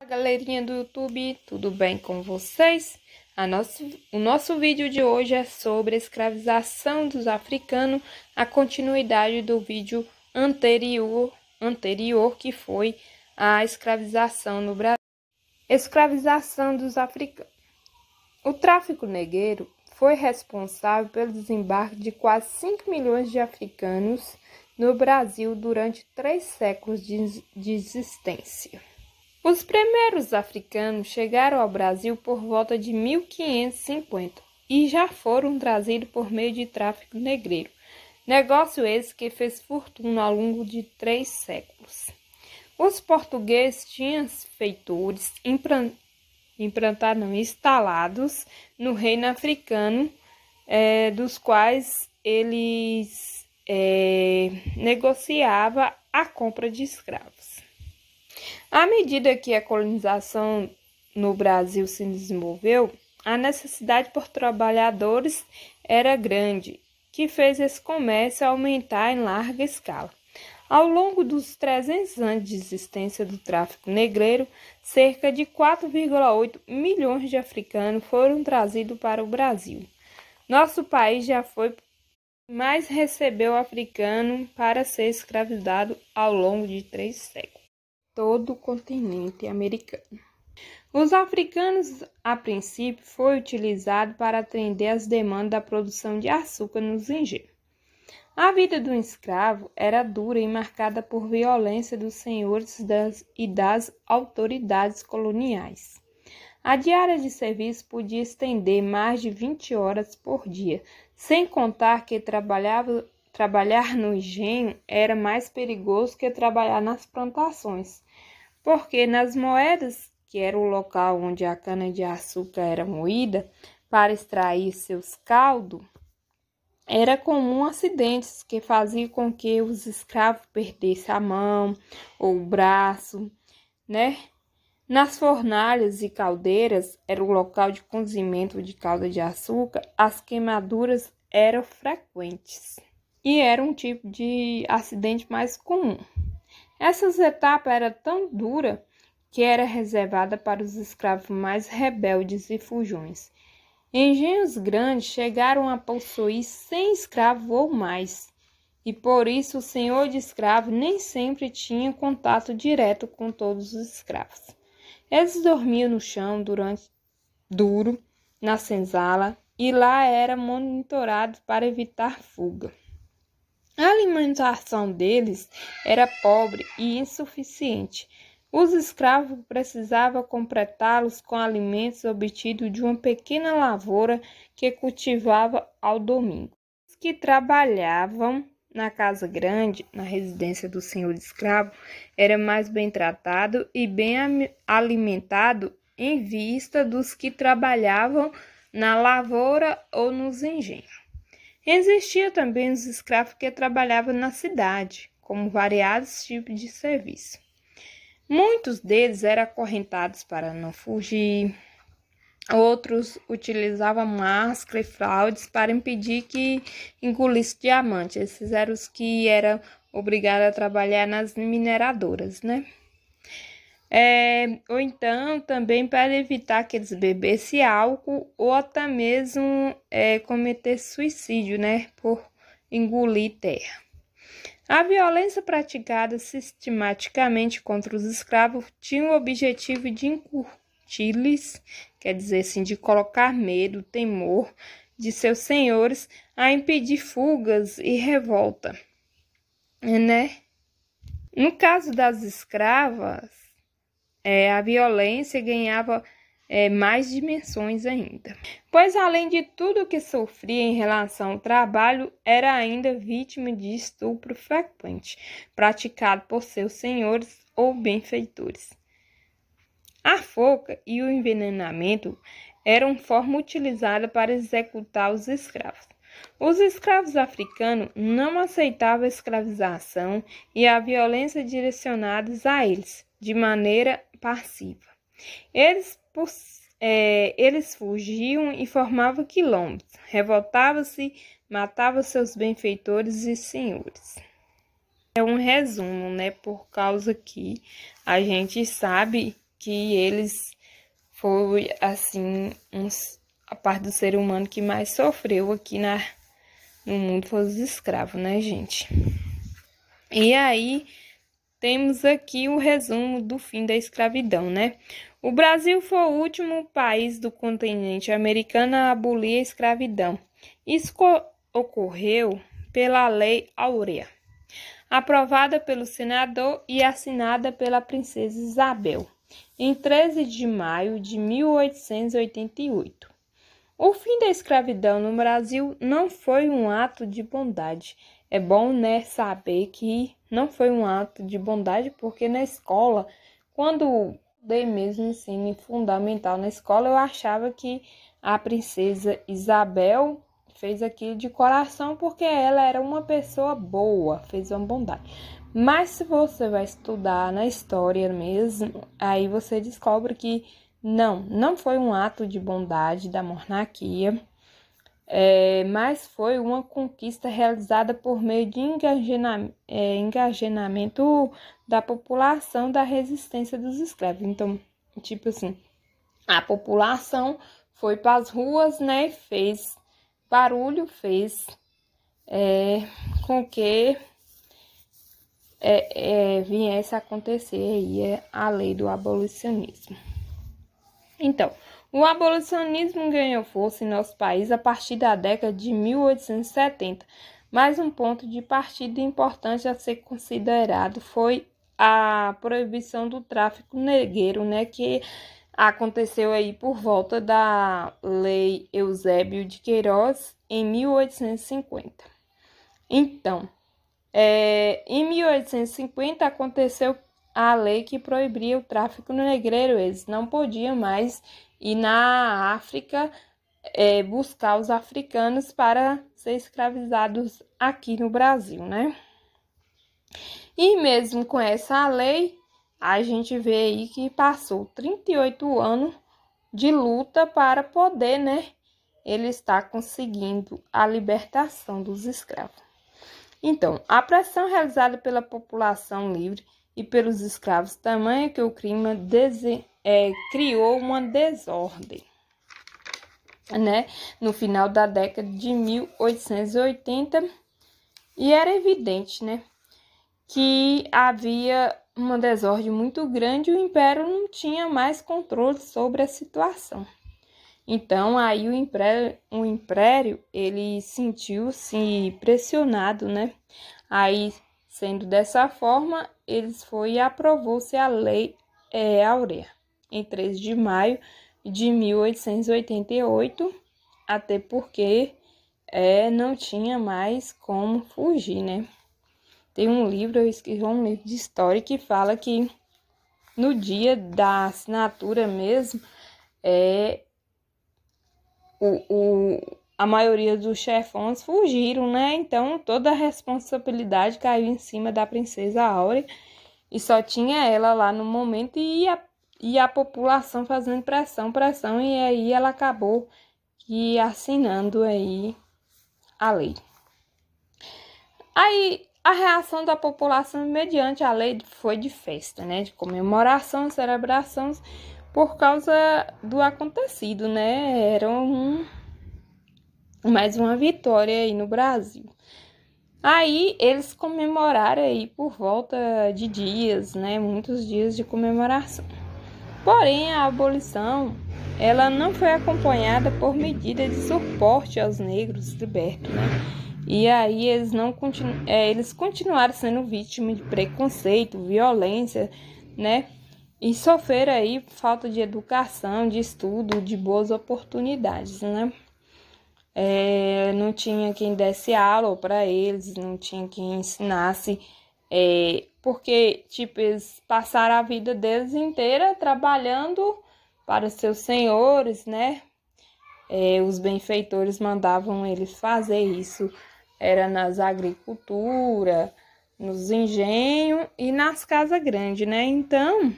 Galerinha do YouTube, tudo bem com vocês? O nosso vídeo de hoje é sobre a escravização dos africanos, a continuidade do vídeo anterior que foi a escravização no Brasil. Escravização dos africanos. O tráfico negreiro foi responsável pelo desembarque de quase 5 milhões de africanos no Brasil durante 3 séculos de existência. Os primeiros africanos chegaram ao Brasil por volta de 1550 e já foram trazidos por meio de tráfico negreiro, negócio esse que fez fortuna ao longo de 3 séculos. Os portugueses tinham feitores instalados no reino africano, dos quais eles negociavam a compra de escravos. À medida que a colonização no Brasil se desenvolveu, a necessidade por trabalhadores era grande, que fez esse comércio aumentar em larga escala. Ao longo dos 300 anos de existência do tráfico negreiro, cerca de 4,8 milhões de africanos foram trazidos para o Brasil. Nosso país já foi mais recebeu africano para ser escravizado ao longo de 3 séculos. Todo o continente americano. Os africanos, a princípio, foi utilizado para atender às demandas da produção de açúcar nos engenhos. A vida do escravo era dura e marcada por violência dos senhores e das autoridades coloniais. A diária de serviço podia estender mais de 20 horas por dia, sem contar que trabalhar no engenho era mais perigoso que trabalhar nas plantações, porque nas moedas, que era o local onde a cana-de-açúcar era moída para extrair seus caldos, era comum acidentes que faziam com que os escravos perdessem a mão ou o braço, né? Nas fornalhas e caldeiras, era o local de cozimento de calda-de-açúcar, as queimaduras eram frequentes e era um tipo de acidente mais comum. Essas etapas eram tão duras que era reservada para os escravos mais rebeldes e fujões. Engenhos grandes chegaram a possuir 100 escravos ou mais, e por isso o senhor de escravo nem sempre tinha contato direto com todos os escravos. Eles dormiam no chão duro, na senzala, e lá era monitorado para evitar fuga. A alimentação deles era pobre e insuficiente. Os escravos precisavam completá-los com alimentos obtidos de uma pequena lavoura que cultivava ao domingo. Os que trabalhavam na casa grande, na residência do senhor de escravo, era mais bem tratado e bem alimentado em vista dos que trabalhavam na lavoura ou nos engenhos. Existia também os escravos que trabalhavam na cidade, como variados tipos de serviço. Muitos deles eram acorrentados para não fugir, outros utilizavam máscara e fraudes para impedir que engolisse diamante. Esses eram os que eram obrigados a trabalhar nas mineradoras, né? Ou então também para evitar que eles bebessem álcool ou até mesmo cometer suicídio, né, por engolir terra. A violência praticada sistematicamente contra os escravos tinha o objetivo de incutir-lhes, quer dizer assim, de colocar medo, temor de seus senhores a impedir fugas e revolta, né? No caso das escravas, a violência ganhava mais dimensões ainda, pois além de tudo que sofria em relação ao trabalho, era ainda vítima de estupro frequente, praticado por seus senhores ou benfeitores. A forca e o envenenamento eram forma utilizada para executar os escravos. Os escravos africanos não aceitavam a escravização e a violência direcionadas a eles, de maneira passiva. Eles fugiam e formavam quilombos, revoltavam-se, matavam seus benfeitores e senhores. É um resumo, né? Por causa que a gente sabe que eles foi assim a parte do ser humano que mais sofreu aqui no mundo foi os escravos, né, gente? E aí temos aqui o resumo do fim da escravidão, né? O Brasil foi o último país do continente americano a abolir a escravidão. Isso ocorreu pela Lei Áurea, aprovada pelo senador e assinada pela princesa Isabel, em 13 de maio de 1888. O fim da escravidão no Brasil não foi um ato de bondade. É bom, né, saber que não foi um ato de bondade, porque na escola, quando dei mesmo ensino fundamental na escola, eu achava que a princesa Isabel fez aquilo de coração porque ela era uma pessoa boa, fez uma bondade. Mas se você vai estudar na história mesmo, aí você descobre que não foi um ato de bondade da monarquia, mas foi uma conquista realizada por meio de engajamento da população da resistência dos escravos. Então, tipo assim, a população foi para as ruas, né, fez barulho, fez com que viesse a acontecer aí a lei do abolicionismo. Então, o abolicionismo ganhou força em nosso país a partir da década de 1870, mas um ponto de partida importante a ser considerado foi a proibição do tráfico negreiro, né, que aconteceu aí por volta da Lei Eusébio de Queiroz em 1850. Então, em 1850 aconteceu a lei que proibia o tráfico negreiro. Eles não podiam mais ir na África buscar os africanos para ser escravizados aqui no Brasil, né? E mesmo com essa lei, a gente vê aí que passou 38 anos de luta para poder, né, ele estar conseguindo a libertação dos escravos. Então, a pressão realizada pela população livre e pelos escravos tamanha que o crime criou uma desordem, né, no final da década de 1880, e era evidente, né, que havia uma desordem muito grande e o império não tinha mais controle sobre a situação. Então, aí o império ele sentiu-se pressionado, né? Aí, sendo dessa forma, e aprovou-se a Lei Áurea, em 3 de maio de 1888, até porque não tinha mais como fugir, né? Tem um livro, eu escrevi um livro de história que fala que no dia da assinatura mesmo, a maioria dos chefões fugiram, né? Então, toda a responsabilidade caiu em cima da princesa Áurea e só tinha ela lá no momento e a população fazendo pressão, e aí ela acabou assinando aí a lei. Aí, a reação da população mediante a lei foi de festa, né? De comemoração, celebração, por causa do acontecido, né? Era mais uma vitória aí no Brasil. Aí eles comemoraram aí por volta de dias, né? Muitos dias de comemoração. Porém, a abolição, ela não foi acompanhada por medidas de suporte aos negros libertos, né? E aí eles continuaram sendo vítimas de preconceito, violência, né? E sofreram aí falta de educação, de estudo, de boas oportunidades, né? Não tinha quem desse aula para eles, não tinha quem ensinasse, porque, tipo, eles passaram a vida deles inteira trabalhando para seus senhores, né? Os benfeitores mandavam eles fazer isso, era nas agriculturas, nos engenhos e nas casas grandes, né? Então,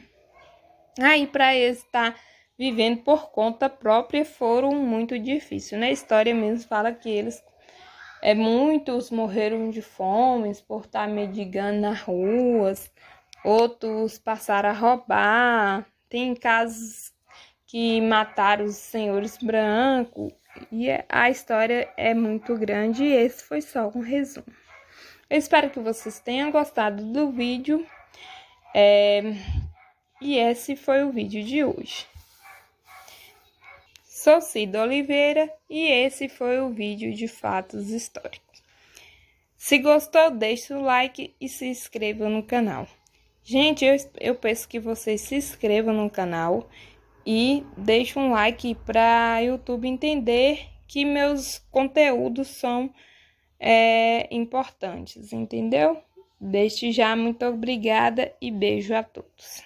aí para eles estar vivendo por conta própria foram muito difíceis, né? A história mesmo fala que muitos morreram de fome por estar mendigando nas ruas, outros passaram a roubar, Tem casos que mataram os senhores brancos e a história é muito grande e esse foi só um resumo. Eu espero que vocês tenham gostado do vídeo e esse foi o vídeo de hoje. Sou Cida Oliveira e esse foi o vídeo de fatos históricos. Se gostou, deixe o like e se inscreva no canal. Gente, eu peço que vocês se inscrevam no canal e deixem um like para o YouTube entender que meus conteúdos são importantes, entendeu? Desde já, muito obrigada e beijo a todos.